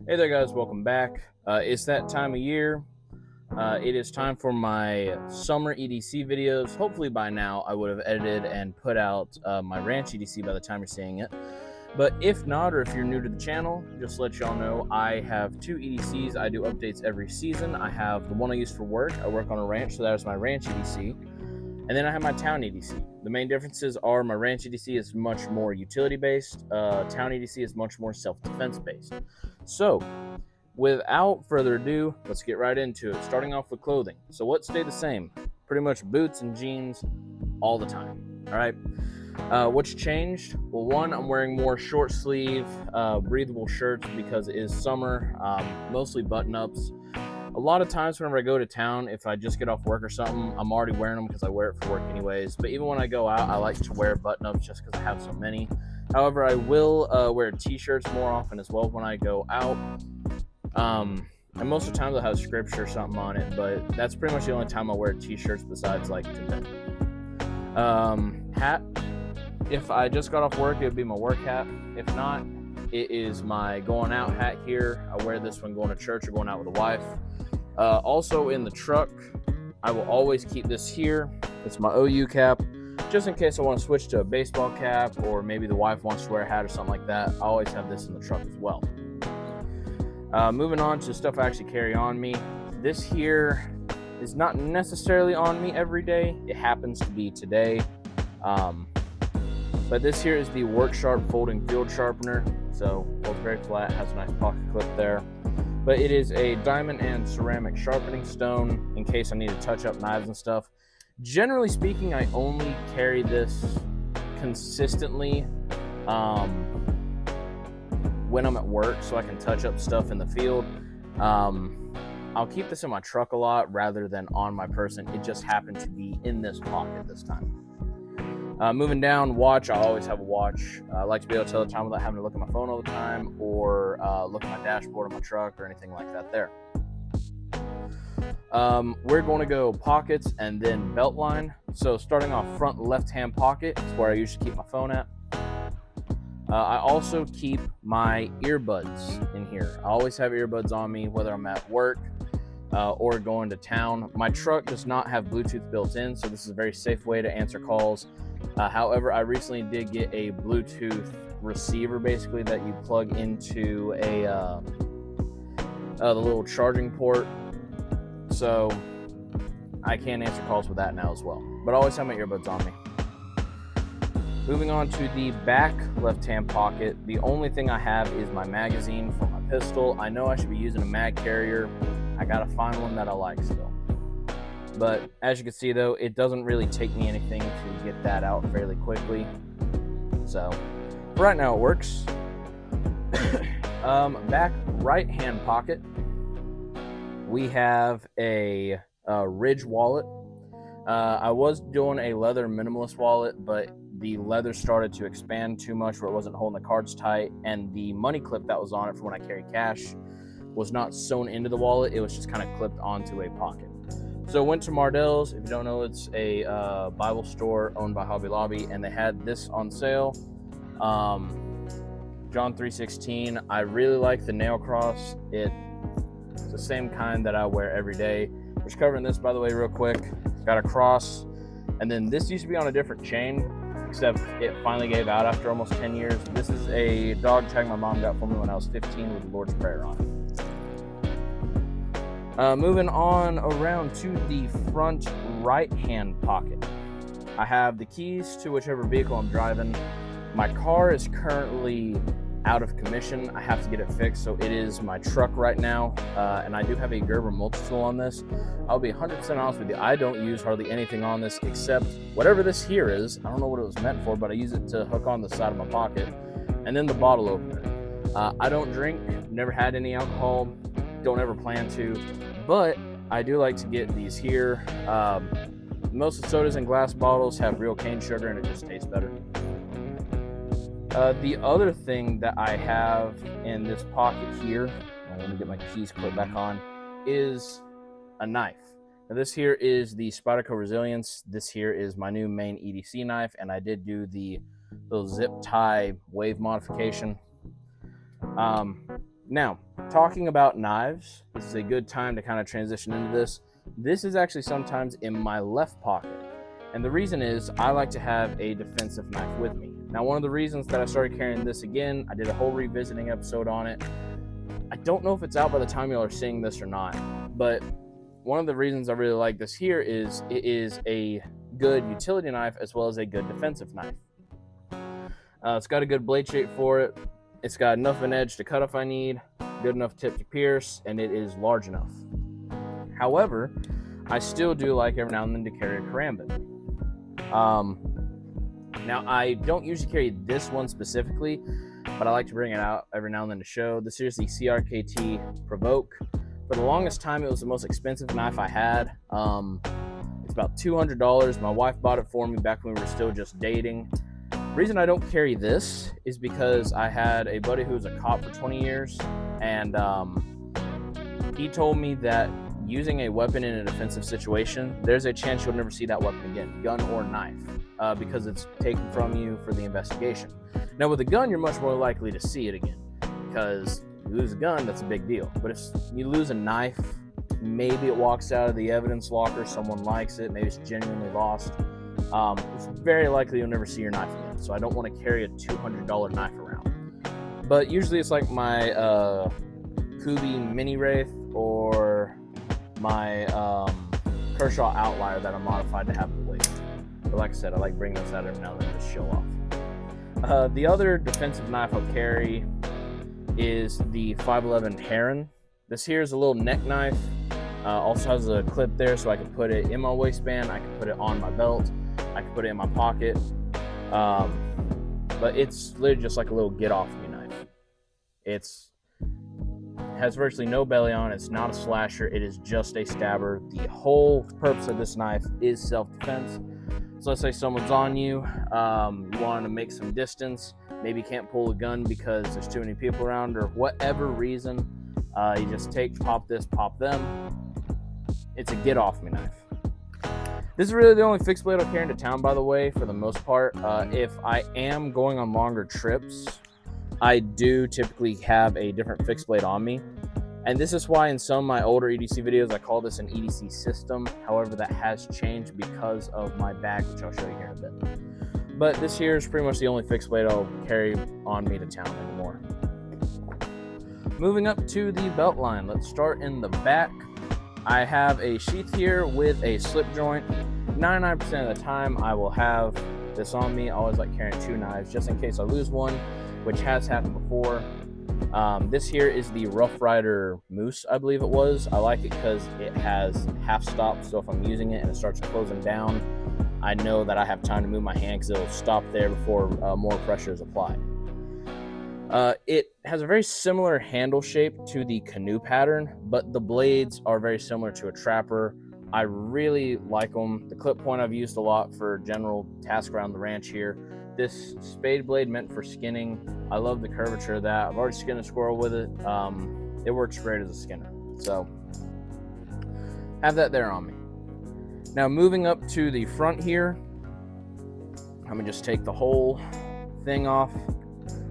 Hey there, guys. Welcome back. It's that time of year. It is time for my summer EDC videos. Hopefully, by now, I would have edited and put out my ranch EDC by the time you're seeing it. But if not, or if you're new to the channel, just to let y'all know, I have two EDCs. I do updates every season. I have the one I use for work. I work on a ranch, so that is my ranch EDC. And then I have my Town EDC. The main differences are my ranch EDC is much more utility based. Town EDC is much more self-defense based. So, without further ado, let's get right into it. Starting off with clothing. So what stayed the same? Pretty much boots and jeans all the time. All right. What's changed? Well, one, I'm wearing more short sleeve, breathable shirts because it is summer, mostly button ups. A lot of times whenever I go to town, if I just get off work or something, I'm already wearing them because I wear it for work anyways. But even when I go out, I like to wear button-ups just because I have so many. However, I will wear t-shirts more often as well when I go out. And most of the time they'll have scripture or something on it, but that's pretty much the only time I wear t-shirts besides like today. Hat. If I just got off work, it would be my work hat. If not, it is my going out hat here. I wear this when going to church or going out with a wife. Also in the truck, I will always keep this here. It's my OU cap, just in case I want to switch to a baseball cap, or maybe the wife wants to wear a hat or something like that. I always have this in the truck as well. Moving on to stuff I actually carry on me. This here is not necessarily on me every day. It happens to be today. But this here is the Work Sharp folding field sharpener. So it's very flat, has a nice pocket clip there. But it is a diamond and ceramic sharpening stone in case I need to touch up knives and stuff. Generally speaking, I only carry this consistently when I'm at work so I can touch up stuff in the field. I'll keep this in my truck a lot rather than on my person. It just happened to be in this pocket this time. Moving down, watch. I always have a watch. I like to be able to tell the time without having to look at my phone all the time or look at my dashboard of my truck or anything like that there. We're going to go pockets and then belt line. So starting off front left-hand pocket is where I usually keep my phone at. I also keep my earbuds in here. I always have earbuds on me, whether I'm at work or going to town. My truck does not have Bluetooth built in, so this is a very safe way to answer calls. However, I recently did get a Bluetooth receiver, basically, that you plug into the little charging port. So I can answer calls with that now as well. But I always have my earbuds on me. Moving on to the back left-hand pocket, the only thing I have is my magazine for my pistol. I know I should be using a mag carrier. I gotta find one that I like still. But as you can see though, it doesn't really take me anything to get that out fairly quickly. So right now it works. Back right-hand pocket, we have a Ridge wallet. I was doing a leather minimalist wallet, but the leather started to expand too much where it wasn't holding the cards tight, and the money clip that was on it for when I carry cash was not sewn into the wallet. It was just kind of clipped onto a pocket. So went to Mardell's. If you don't know, it's a Bible store owned by Hobby Lobby, and they had this on sale. John 3:16. I really like the nail cross. It's the same kind that I wear every day. Just covering this, by the way, real quick. Got a cross, and then this used to be on a different chain, except it finally gave out after almost 10 years. This is a dog tag my mom got for me when I was 15 with the Lord's Prayer on it. Moving on around to the front right-hand pocket. I have the keys to whichever vehicle I'm driving. My car is currently out of commission. I have to get it fixed, so it is my truck right now, and I do have a Gerber multi-tool on this. I'll be 100% honest with you, I don't use hardly anything on this except whatever this here is. I don't know what it was meant for, but I use it to hook on the side of my pocket, and then the bottle opener. I don't drink, never had any alcohol, don't ever plan to, but I do like to get these here. Most of the sodas and glass bottles have real cane sugar, and it just tastes better. The other thing that I have in this pocket here, let me get my keys clipped back on, is a knife. Now this here is the Spyderco Resilience. This here is my new main EDC knife, and I did do the little zip tie wave modification. Now, talking about knives, this is a good time to kind of transition into this. This is actually sometimes in my left pocket. And the reason is I like to have a defensive knife with me. Now, one of the reasons that I started carrying this again, I did a whole revisiting episode on it. I don't know if it's out by the time y'all are seeing this or not, but one of the reasons I really like this here is it is a good utility knife as well as a good defensive knife. It's got a good blade shape for it. It's got enough of an edge to cut if I need, good enough tip to pierce, and it is large enough. However, I still do like every now and then to carry a karambit. Now, I don't usually carry this one specifically, but I like to bring it out every now and then to show. This is the CRKT Provoke. For the longest time, it was the most expensive knife I had. It's about $200. My wife bought it for me back when we were still just dating. The reason I don't carry this is because I had a buddy who was a cop for 20 years, and he told me that using a weapon in a defensive situation, there's a chance you'll never see that weapon again, gun or knife, because it's taken from you for the investigation. Now, with a gun, you're much more likely to see it again, because you lose a gun, that's a big deal. But if you lose a knife, maybe it walks out of the evidence locker, someone likes it, maybe it's genuinely lost. It's very likely you'll never see your knife again, so I don't want to carry a $200 knife around. But usually it's like my Kubi Mini Wraith or my Kershaw Outlier that I'm modified to have the weight. But like I said, I like bringing this out every now and then to show off. The other defensive knife I'll carry is the 511 Heron. This here is a little neck knife. Also has a clip there so I can put it in my waistband, I can put it on my belt, I can put it in my pocket. But it's literally just like a little get off me knife. It has virtually no belly on, it's not a slasher, it is just a stabber. The whole purpose of this knife is self-defense. So let's say someone's on you, you want to make some distance, maybe you can't pull a gun because there's too many people around or whatever reason, you just pop this, pop them. It's a get off me knife. This is really the only fixed blade I'll carry into town, by the way, for the most part. If I am going on longer trips, I do typically have a different fixed blade on me. And this is why in some of my older EDC videos, I call this an EDC system. However, that has changed because of my bag, which I'll show you here in a bit. But this here is pretty much the only fixed blade I'll carry on me to town anymore. Moving up to the belt line, let's start in the back. I have a sheath here with a slip joint. 99% of the time I will have this on me. I always like carrying two knives just in case I lose one, which has happened before. This here is the Rough Rider Moose, I believe it was. I like it because it has half stop, so if I'm using it and it starts closing down, I know that I have time to move my hand because it'll stop there before more pressure is applied. It has a very similar handle shape to the canoe pattern, but the blades are very similar to a trapper. I really like them. The clip point I've used a lot for general tasks around the ranch here. This spade blade meant for skinning. I love the curvature of that. I've already skinned a squirrel with it. It works great as a skinner. So have that there on me. Now moving up to the front here, I'm gonna just take the whole thing off.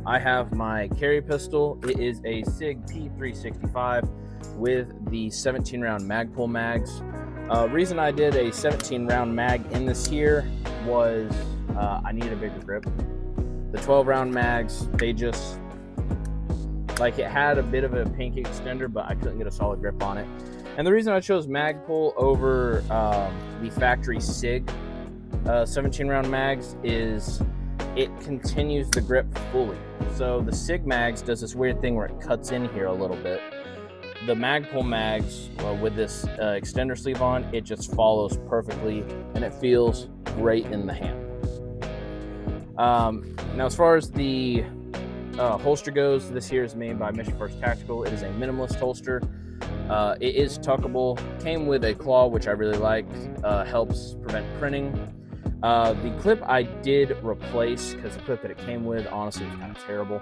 I have my carry pistol. It is a SIG P365 with the 17 round Magpul mags. Reason I did a 17 round mag in this here was I need a bigger grip. The 12 round mags, they just, like, it had a bit of a pink extender, but I couldn't get a solid grip on it. And the reason I chose Magpul over the factory SIG 17 round mags is it continues the grip fully. So the SIG mags does this weird thing where it cuts in here a little bit. The Magpul mags, with this extender sleeve on, it just follows perfectly and it feels great in the hand. Now as far as the holster goes, this here is made by Mission First Tactical. It is a minimalist holster. It is tuckable, came with a claw, which I really like, helps prevent printing. The clip I did replace because the clip that it came with honestly was kind of terrible.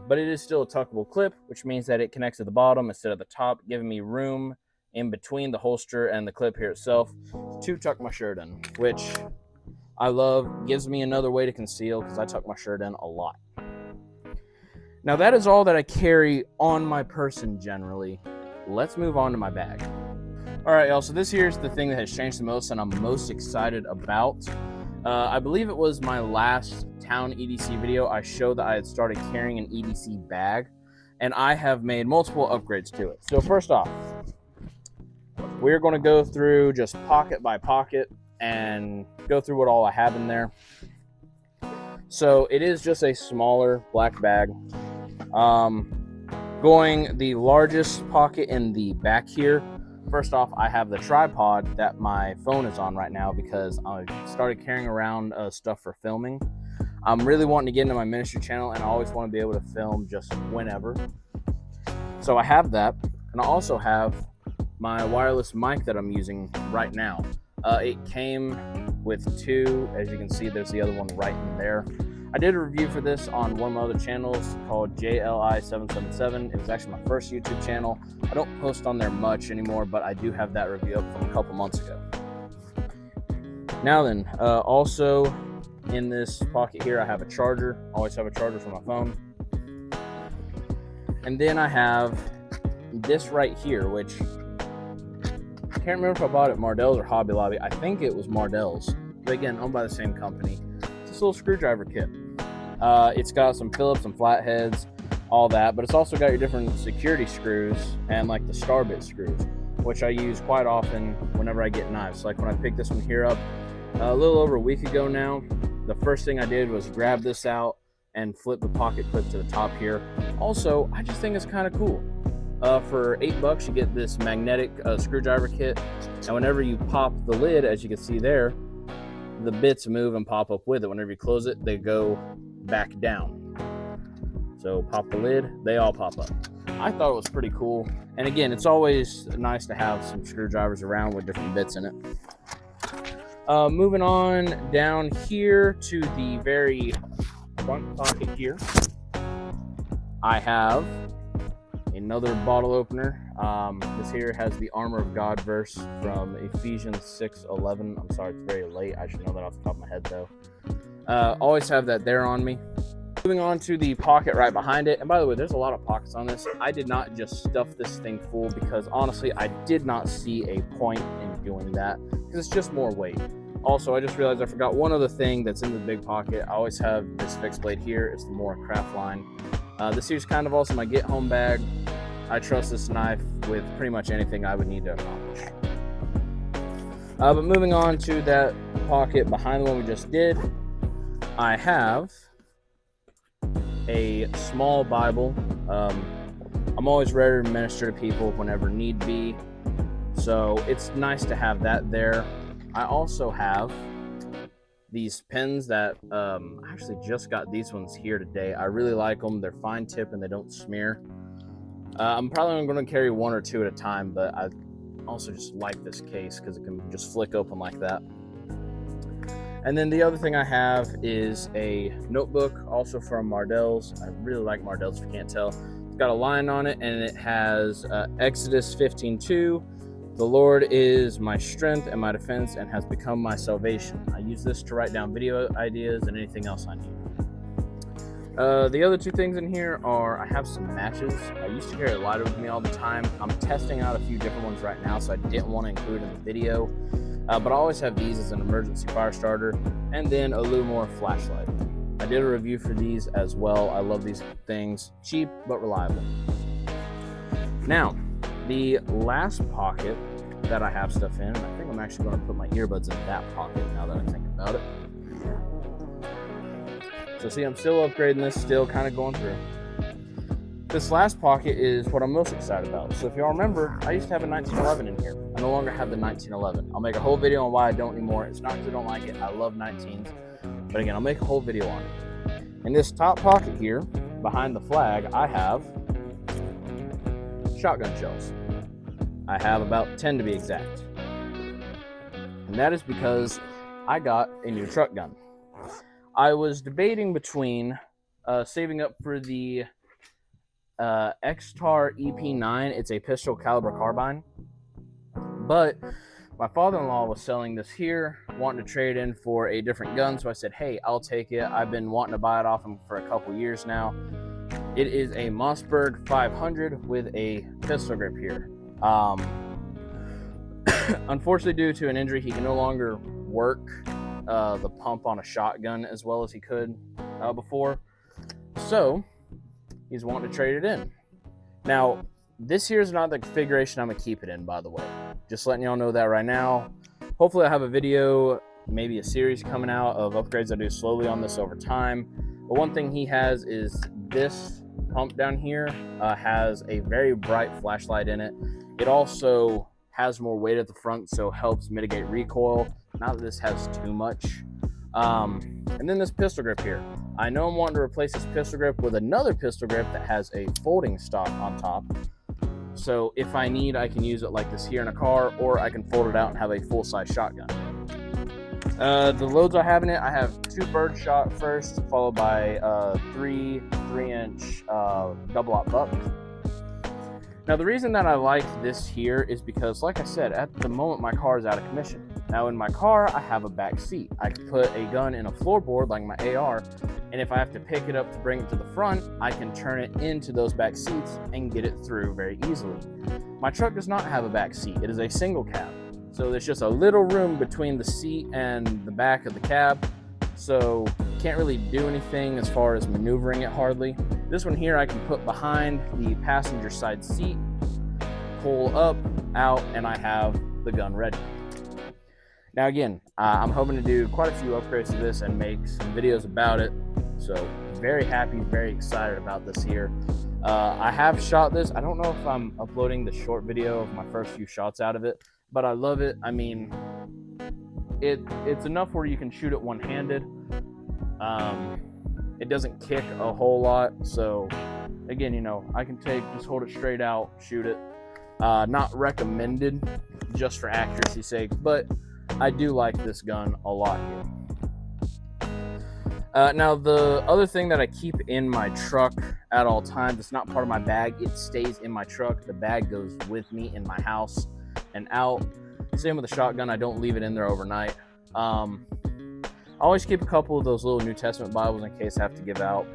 But it is still a tuckable clip, which means that it connects to the bottom instead of the top, giving me room in between the holster and the clip here itself to tuck my shirt in, which I love. Gives me another way to conceal because I tuck my shirt in a lot. Now that is all that I carry on my person generally. Let's move on to my bag. All right, y'all, so this here is the thing that has changed the most and I'm most excited about. I believe it was my last Town EDC video. I showed that I had started carrying an EDC bag, and I have made multiple upgrades to it. So first off, we're going to go through just pocket by pocket and go through what all I have in there. So it is just a smaller black bag. Going the largest pocket in the back here. First off, I have the tripod that my phone is on right now because I started carrying around stuff for filming. I'm really wanting to get into my ministry channel, and I always want to be able to film just whenever. So I have that, and I also have my wireless mic that I'm using right now. It came with two. As you can see, there's the other one right in there. I did a review for this on one of my other channels called JLI777. It was actually my first YouTube channel. I don't post on there much anymore, but I do have that review up from a couple months ago. Now then, also in this pocket here, I have a charger. Always have a charger for my phone. And then I have this right here, which I can't remember if I bought it at Mardell's or Hobby Lobby. I think it was Mardell's, but again, owned by the same company. It's this little screwdriver kit. It's got some Phillips and flatheads, all that, but it's also got your different security screws and like the star bit screws, which I use quite often whenever I get knives. Like when I picked this one here up a little over a week ago now, the first thing I did was grab this out and flip the pocket clip to the top here. Also, I just think it's kind of cool. For $8, you get this magnetic screwdriver kit, and whenever you pop the lid, as you can see there, the bits move and pop up with it. Whenever you close it, they go back down. So pop the lid, they all pop up. I thought it was pretty cool. And again, it's always nice to have some screwdrivers around with different bits in it. Moving on down here to the very front pocket here, I have another bottle opener. This here has the Armor of God verse from Ephesians 6:11. I'm sorry, it's very late. I should know that off the top of my head though. Always have that there on me. Moving on to the pocket right behind it. And by the way, there's a lot of pockets on this. I did not just stuff this thing full because honestly, I did not see a point in doing that because it's just more weight. Also, I just realized I forgot one other thing that's in the big pocket. I always have this fixed blade here. It's the More Craft line. This here's kind of also my get home bag. I trust this knife with pretty much anything I would need to accomplish. But moving on to that pocket behind the one we just did, I have a small Bible. I'm always ready to minister to people whenever need be, so it's nice to have that there. I also have these pens that I actually just got these ones here today. I really like them. They're fine tip and they don't smear. I'm probably only going to carry one or two at a time, but I also just like this case because it can just flick open like that. And then the other thing I have is a notebook, also from Mardell's. I really like Mardell's, if you can't tell. It's got a line on it, and it has Exodus 15:2. The Lord is my strength and my defense and has become my salvation. I use this to write down video ideas and anything else I need. The other two things in here are I have some matches. I used to carry a lighter with me all the time. I'm testing out a few different ones right now, so I didn't want to include in the video. But I always have these as an emergency fire starter, and then a Lumore flashlight. I did a review for these as well. I love these things. Cheap, but reliable. Now, the last pocket that I have stuff in, I think I'm actually going to put my earbuds in that pocket now that I think about it. So see, I'm still upgrading this, still kind of going through. This last pocket is what I'm most excited about. So if y'all remember, I used to have a 1911 in here. I no longer have the 1911. I'll make a whole video on why I don't anymore. It's not because I don't like it. I love 19s. But again, I'll make a whole video on it. In this top pocket here, behind the flag, I have shotgun shells. I have about 10 to be exact. And that is because I got a new truck gun. I was debating between saving up for the X-Tar EP9. It's a pistol caliber carbine. But my father-in-law was selling this here, wanting to trade in for a different gun. So I said, hey, I'll take it. I've been wanting to buy it off him for a couple years now. It is a Mossberg 500 with a pistol grip here. Unfortunately, due to an injury, he can no longer work the pump on a shotgun as well as he could before. So he's wanting to trade it in. Now, this here is not the configuration I'm gonna keep it in, by the way. Just letting y'all know that right now. Hopefully I have a video, maybe a series coming out of upgrades I do slowly on this over time. But one thing he has is this pump down here has a very bright flashlight in it. It also has more weight at the front, so helps mitigate recoil. Not that this has too much. And then this pistol grip here. I know I'm wanting to replace this pistol grip with another pistol grip that has a folding stock on top. So if I need, I can use it like this here in a car, or I can fold it out and have a full-size shotgun. The loads I have in it, I have 2 birdshot first, followed by 3 3-inch double-aught buck. Now the reason that I like this here is because, like I said, at the moment my car is out of commission. Now in my car, I have a back seat. I can put a gun in a floorboard like my AR, and if I have to pick it up to bring it to the front, I can turn it into those back seats and get it through very easily. My truck does not have a back seat. It is a single cab. So there's just a little room between the seat and the back of the cab. So can't really do anything as far as maneuvering it hardly. This one here I can put behind the passenger side seat, pull up, out, and I have the gun ready. Now again, I'm hoping to do quite a few upgrades to this and make some videos about it. So very happy, very excited about this here. I have shot this. I don't know if I'm uploading the short video of my first few shots out of it, but I love it. I mean, it's enough where you can shoot it one-handed. It doesn't kick a whole lot. So again, you know, I can just hold it straight out, shoot it. Not recommended just for accuracy's sake, but I do like this gun a lot here. Now, the other thing that I keep in my truck at all times, it's not part of my bag, it stays in my truck. The bag goes with me in my house and out. Same with the shotgun, I don't leave it in there overnight. I always keep a couple of those little New Testament Bibles in case I have to give out.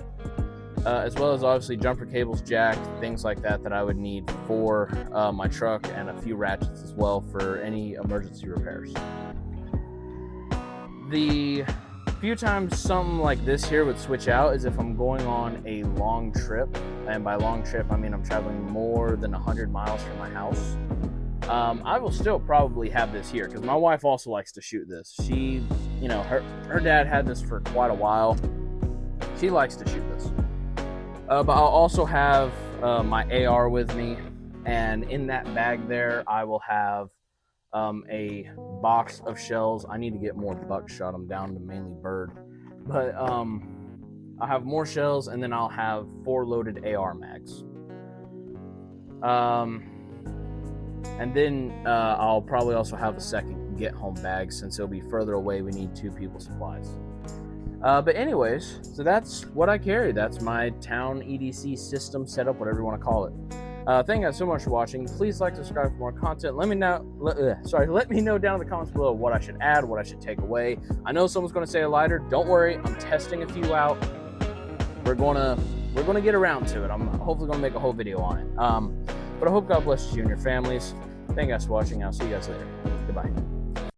As well as obviously jumper cables, jack, things like that that I would need for my truck, and a few ratchets as well for any emergency repairs. The few times something like this here would switch out is if I'm going on a long trip, and by long trip I mean I'm traveling more than 100 miles from my house. I will still probably have this here because my wife also likes to shoot this. She, you know, her dad had this for quite a while. She likes to shoot this. But I'll also have my AR with me, and in that bag there I will have a box of shells. I need to get more buckshot. I'm down to mainly bird, but I'll have more shells, and then I'll have 4 loaded AR mags. And then I'll probably also have a second get home bag since it'll be further away. We need 2 people's supplies. But anyways, so that's what I carry. That's my Town EDC system setup, whatever you want to call it. Thank you guys so much for watching. Please like, subscribe for more content. Let me know. Let me know down in the comments below what I should add, what I should take away. I know someone's going to say a lighter. Don't worry, I'm testing a few out. We're gonna get around to it. I'm hopefully gonna make a whole video on it. But I hope God blesses you and your families. Thank you guys for watching. I'll see you guys later. Goodbye.